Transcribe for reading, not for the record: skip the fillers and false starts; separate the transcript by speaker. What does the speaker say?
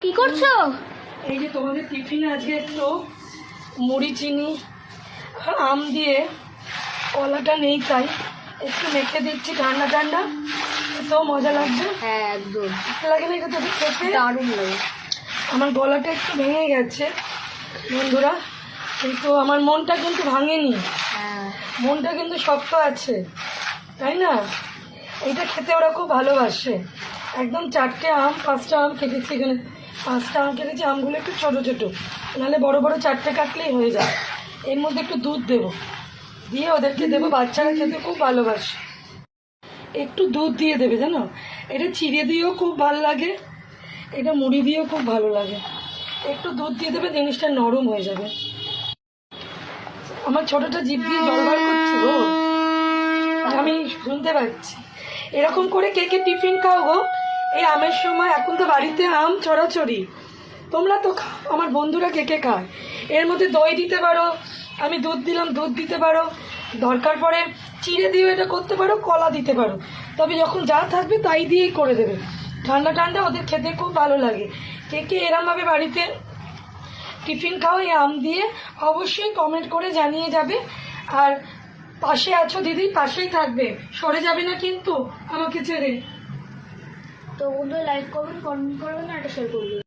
Speaker 1: কি করছো?
Speaker 2: এই যে তোমাদের টিফিনে আজকে একটু মুড়ি চিনি আর আম দিয়ে, কলাটা নেই তাই একটু মেখে দিচ্ছি ঠান্ডা ঠান্ডা, তো মজা লাগছে।
Speaker 1: হ্যাঁ একদম
Speaker 2: লাগে না এটা তোদের খেতে?
Speaker 1: দারুণ লাগে।
Speaker 2: আমার গলাটা একটু ভেঙে গেছে বন্ধুরা, কিন্তু আমার মনটা কিন্তু ভাঙেনি,
Speaker 1: হ্যাঁ
Speaker 2: মনটা কিন্তু শক্ত আছে, তাই না? এইটা খেতে ওরা খুব ভালোবাসে। একদম 4টে আম 5টা আম কেটেছি, এখানে 5টা আম কেটেছি। আমগুলো একটু ছোটো ছোটো, নাহলে বড় বড় 4টে কাটলেই হয়ে যায়। এর মধ্যে একটু দুধ দেবো, দিয়ে ওদেরকে দেবো, বাচ্চারা খেতে খুব ভালোবাসে। একটু দুধ দিয়ে দেবে জানো, এটা চিড়ে দিয়েও খুব ভালো লাগে, এটা মুড়ি দিয়েও খুব ভালো লাগে। একটু দুধ দিয়ে দেবে, জিনিসটা নরম হয়ে যাবে। আমার ছোটটা জিভ দিয়ে জল বার করছে গো, আমি শুনতে পাচ্ছি। এরকম করে কে কে টিফিন খাও গো এই আমের সময়? এখন তো বাড়িতে আম ছড়াছড়ি, তোমরা তো খাও। আমার বন্ধুরা কে কে খায়? এর মধ্যে দই দিতে পারো, আমি দুধ দিলাম, দুধ দিতে পারো, দরকার পড়ে চিড়ে দিয়েও এটা করতে পারো, কলা দিতে পারো। তবে যখন যা থাকবে তাই দিয়েই করে দেবে, ঠান্ডা ঠান্ডা ওদের খেতে খুব ভালো লাগে। কে কে এরমভাবে বাড়িতে টিফিন খাও এই আম দিয়ে, অবশ্যই কমেন্ট করে জানিয়ে যাবে। আর পাশে আছো দিদি, পাশেই থাকবে, সরে যাবে না কিন্তু আমাকে ছেড়ে।
Speaker 1: তো বন্ধুরা লাইক করবেন, কমেন্ট করবেন আর একটা শেয়ার করবেন।